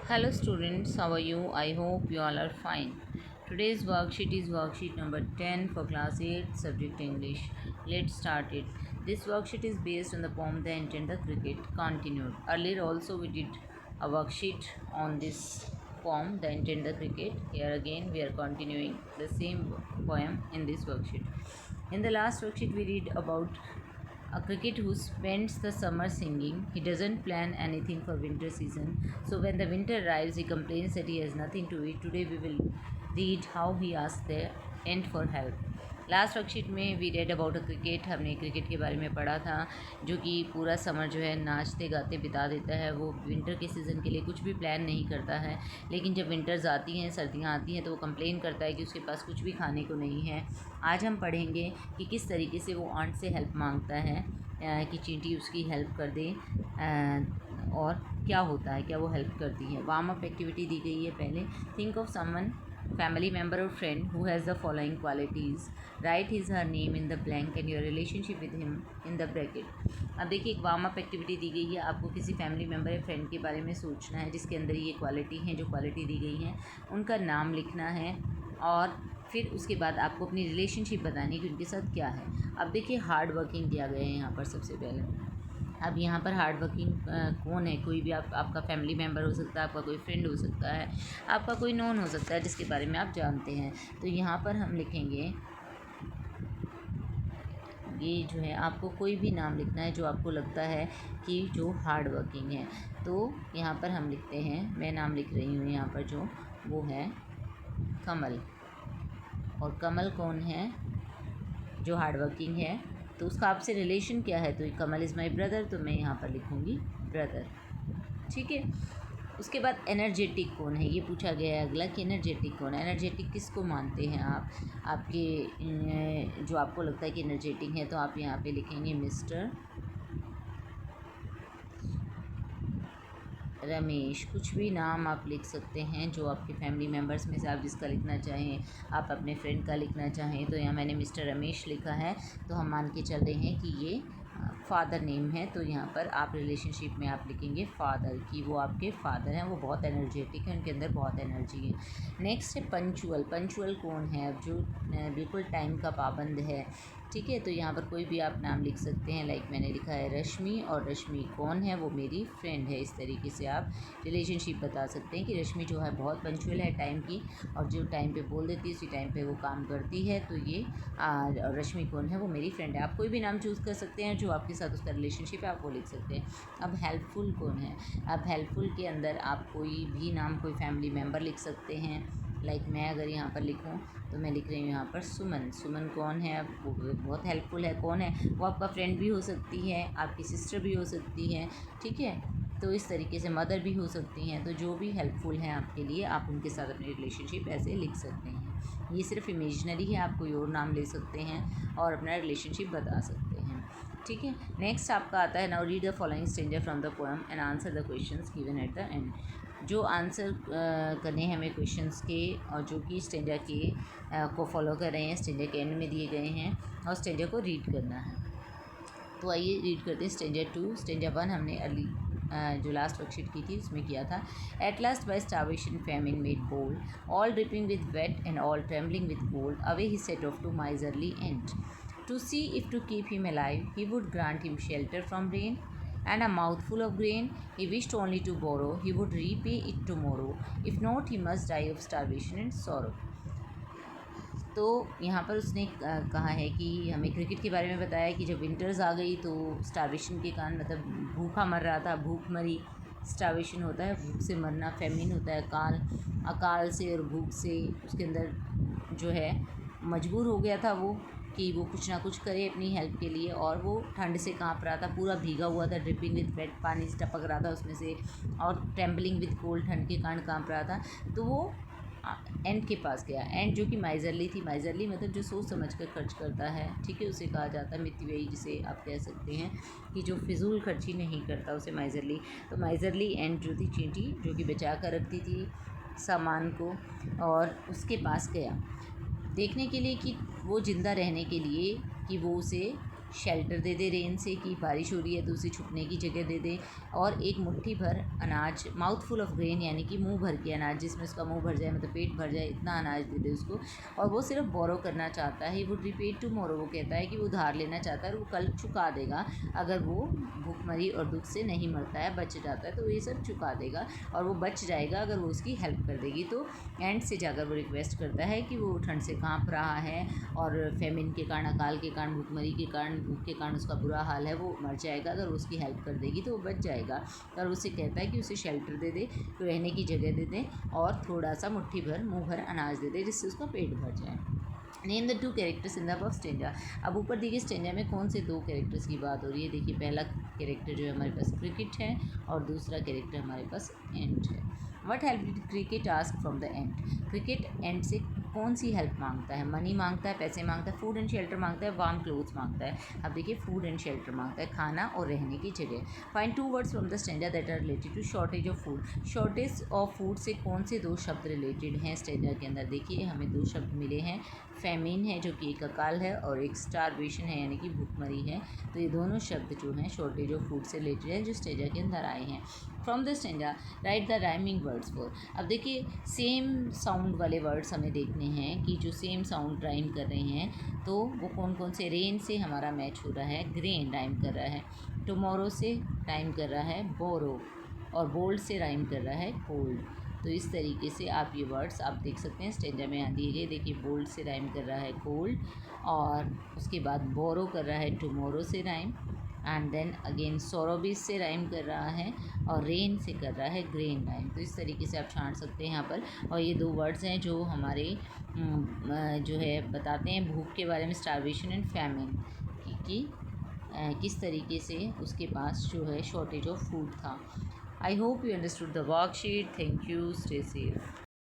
Hello students, how are you? I hope you all are fine. Today's worksheet is worksheet number 10 for class 8 subject English. Let's start it. This worksheet is based on the poem The Ant and the Cricket continued. Earlier also we did a worksheet on this poem The Ant and the Cricket. Here again we are continuing the same poem in this worksheet. In the last worksheet we read about a cricket who spends the summer singing. He doesn't plan anything for winter season. So when the winter arrives, he complains that he has nothing to eat. Today we will read how he asks the ant for help. Last worksheet में we read about a cricket, हमने cricket के बारे में पढ़ा था जो कि पूरा समर जो है नाचते गाते बिता देता है। वो विंटर के सीज़न के लिए कुछ भी प्लान नहीं करता है, लेकिन जब विंटर्स आती हैं, सर्दियाँ आती हैं तो वो कंप्लेन करता है कि उसके पास कुछ भी खाने को नहीं है। आज हम पढ़ेंगे कि किस तरीके से वो आंट से हेल्प मांगता है कि चींटी उसकी हेल्प कर दे और क्या होता है, क्या वो हेल्प करती है। वार्म अप एक्टिविटी दी गई है पहले। Think of someone family member or friend who has the following qualities. Write his her name in the blank and your relationship with him in the bracket. अब देखिए एक warm up activity दी गई है, आपको किसी फैमिली मेम्बर या friend के बारे में सोचना है जिसके अंदर ये क्वालिटी हैं, जो क्वालिटी दी गई हैं उनका नाम लिखना है और फिर उसके बाद आपको अपनी रिलेशनशिप बतानी है कि उनके साथ क्या है। अब देखिए हार्ड वर्किंग दिया गया है यहाँ पर सबसे पहले। अब यहाँ पर हार्ड वर्किंग कौन है? कोई भी आपका फैमिली मेम्बर हो सकता है, आपका कोई फ्रेंड हो सकता है, आपका कोई नोन हो सकता है जिसके बारे में आप जानते हैं। तो यहाँ पर हम लिखेंगे, ये जो है आपको कोई भी नाम लिखना है जो आपको लगता है कि जो हार्ड वर्किंग है। तो यहाँ पर हम लिखते हैं, मैं नाम लिख रही हूँ यहाँ पर जो वो है कमल। और कमल कौन है? जो हार्ड वर्किंग है। तो उसका आपसे रिलेशन क्या है? तो कमल इज़ माई ब्रदर, तो मैं यहाँ पर लिखूँगी ब्रदर। ठीक है। उसके बाद एनर्जेटिक कौन है, ये पूछा गया है अगला कि एनर्जेटिक कौन है। एनर्जेटिक किसको मानते हैं आप? आपके जो आपको लगता है कि एनर्जेटिक है, तो आप यहाँ पे लिखेंगे मिस्टर रमेश। कुछ भी नाम आप लिख सकते हैं जो आपके फैमिली मेम्बर्स में से आप जिसका लिखना चाहें, आप अपने फ्रेंड का लिखना चाहें। तो यहाँ मैंने मिस्टर रमेश लिखा है, तो हम मान के चल रहे हैं कि ये फादर नेम है। तो यहाँ पर आप रिलेशनशिप में आप लिखेंगे फादर की, वो आपके फादर हैं, वो बहुत एनर्जेटिक है, उनके अंदर बहुत एनर्जी है। नेक्स्ट है पंचुअल। पंचुअल कौन है? अब जो बिल्कुल टाइम का पाबंद है। ठीक है। तो यहाँ पर कोई भी आप नाम लिख सकते हैं, लाइक मैंने लिखा है रश्मि, और रश्मि कौन है? वो मेरी फ्रेंड है। इस तरीके से आप रिलेशनशिप बता सकते हैं कि रश्मि जो है बहुत पंचुअल है टाइम की, और जो टाइम पे बोल देती है उसी टाइम पे वो काम करती है। तो ये रश्मि कौन है? वो मेरी फ्रेंड है। आप कोई भी नाम चूज़ कर सकते हैं जो आपके साथ उसका रिलेशनशिप है, आप वो लिख सकते हैं। अब हेल्पफुल कौन है? अब हेल्पफुल के अंदर आप कोई भी नाम, कोई फैमिली मेम्बर लिख सकते हैं। लाइक मैं अगर यहाँ पर लिखूँ तो मैं लिख रही हूँ यहाँ पर सुमन। सुमन कौन है? वो बहुत हेल्पफुल है। कौन है? वो आपका फ्रेंड भी हो सकती है, आपकी सिस्टर भी हो सकती है। ठीक है। तो इस तरीके से मदर भी हो सकती हैं। तो जो भी हेल्पफुल हैं आपके लिए, आप उनके साथ अपनी रिलेशनशिप ऐसे लिख सकते हैं। ये सिर्फ इमेजिनरी है, आप कोई और नाम ले सकते हैं और अपना रिलेशनशिप बता सकते हैं। ठीक है। नेक्स्ट आपका आता है, now read the following stranger from the poem and answer the questions given at the end. जो आंसर करने हैं हमें क्वेश्चंस के, और जो कि स्ट्रेंजर के को फॉलो कर रहे हैं, स्ट्रेंजर के एंड में दिए गए हैं, और स्ट्रेंजर को रीड करना है। तो आइए रीड करते हैं स्ट्रेंजर 2। स्ट्रेंजर 1 हमने अर्ली जो लास्ट वर्कशीट की थी उसमें किया था। At last by starvation famine made bold, all dripping with wet and all trembling with cold, away he set off to miserly ant to see if to keep him alive he would grant him shelter from rain and a mouthful of grain he wished only to borrow, he would repay it tomorrow, if not he must die of starvation and sorrow। तो यहाँ पर उसने कहा है कि हमें cricket के बारे में बताया कि जब विंटर्स आ गई तो स्टार्वेशन के कारण, मतलब भूखा मर रहा था, भूख मरी। स्टार्वेशन होता है भूख से मरना, फेमिन होता है अकाल, अकाल से और भूख से उसके अंदर जो है मजबूर हो गया था वो कि वो कुछ ना कुछ करे अपनी हेल्प के लिए, और वो ठंड से काँप रहा था, पूरा भीगा हुआ था, ड्रिपिंग विद वेट, पानी से टपक रहा था उसमें से, और ट्रेम्बलिंग विद कोल्ड, ठंड के कारण काँप रहा था। तो वो एंड के पास गया। एंड जो कि माइजरली थी, माइजरली मतलब जो सोच समझ कर खर्च करता है। ठीक है। उसे कहा जाता है मितव्ययी, जिसे आप कह सकते हैं कि जो फिजूल खर्ची नहीं करता उसे माइजरली। तो माइजरली एंड जो थी चींटी, जो कि बचा कर रखती थी सामान को, और उसके पास गया देखने के लिए कि वो ज़िंदा रहने के लिए कि वो उसे शेल्टर दे दे रेन से, कि बारिश हो रही है तो उसे छुपने की जगह दे दे, और एक मुट्ठी भर अनाज, माउथफुल ऑफ ग्रेन यानी कि मुंह भर के अनाज, जिसमें उसका मुंह भर जाए, मतलब पेट भर जाए, इतना अनाज दे दे उसको। और वो सिर्फ बोरो करना चाहता है, वो रिपीट टुमारो, वो कहता है कि वो उधार लेना चाहता है और वो कल चुका देगा। अगर वो भूखमरी और दुख से नहीं मरता है, बच जाता है, तो ये सब चुका देगा और वो बच जाएगा अगर वो उसकी हेल्प कर देगी। तो एंड से जाकर वो रिक्वेस्ट करता है कि वो ठंड से काँप रहा है और फेमिन के कारण, अकाल के कारण, भूखमरी के कारण, भूख के कारण उसका बुरा हाल है, वो मर जाएगा। अगर वो उसकी हेल्प कर देगी तो वो बच जाएगा। और उसे कहता है कि उसे शेल्टर दे दे, रहने की जगह दे दे, और थोड़ा सा मुट्ठी भर, मुँह भर अनाज दे दे, जिससे उसका पेट भर जाए। Name the 2 characters in the above stanza. अब ऊपर देखिए स्टेंजा में कौन से 2 कैरेक्टर्स की बात हो रही है। देखिए पहला कैरेक्टर जो है हमारे पास क्रिकेट है और दूसरा कैरेक्टर हमारे पास एंट है। What help did cricket ask from the ant. Cricket ant से कौन सी हेल्प मांगता है? मनी मांगता है, पैसे मांगता है, फूड एंड शेल्टर मांगता है, वार्म क्लोथ्स मांगता है। अब देखिए फूड एंड शेल्टर मांगता है, खाना और रहने की जगह। Find 2 words from the stanza that are related to shortage of food. Shortage of food से कौन से 2 शब्द रिलेटेड हैं स्टेंजा के अंदर? देखिए हमें 2 शब्द मिले हैं, फेमिन है जो कि एक अकाल है, और एक स्टारवेशन है यानी कि भूखमरी है। तो ये दोनों शब्द जो हैं शॉर्टेज ऑफ फूड से रिलेटेड है, जो स्टेंजा के अंदर आए हैं। From the stanza right the rhyming words for. अब देखिए सेम साउंड वाले वर्ड्स हमें देखने हैं कि जो सेम साउंड राइम कर रहे हैं, तो वो कौन कौन से। रेन से हमारा मैच हो रहा है, ग्रेन राइम कर रहा है। टुमारो से राइम कर रहा है बोरो, और बोल्ड से राइम कर रहा है कोल्ड। तो इस तरीके से आप ये वर्ड्स आप देख सकते हैं स्टेंजा में यहाँ दिए गए। देखिए बोल्ड से राइम कर रहा है कोल्ड, और उसके बाद बोरो कर रहा है टुमारो से राइम, एंड देन अगेन सोरोबिस से राइम कर रहा है, और रेन से कर रहा है ग्रेन राइम। तो इस तरीके से आप छांट सकते हैं यहाँ पर। और ये 2 वर्ड्स हैं जो हमारे जो है बताते हैं भूख के बारे में, स्टारवेशन एंड फैमिन कि किस तरीके से उसके पास जो है शॉर्टेज ऑफ फूड था। I hope you understood the worksheet. Thank you, stay safe.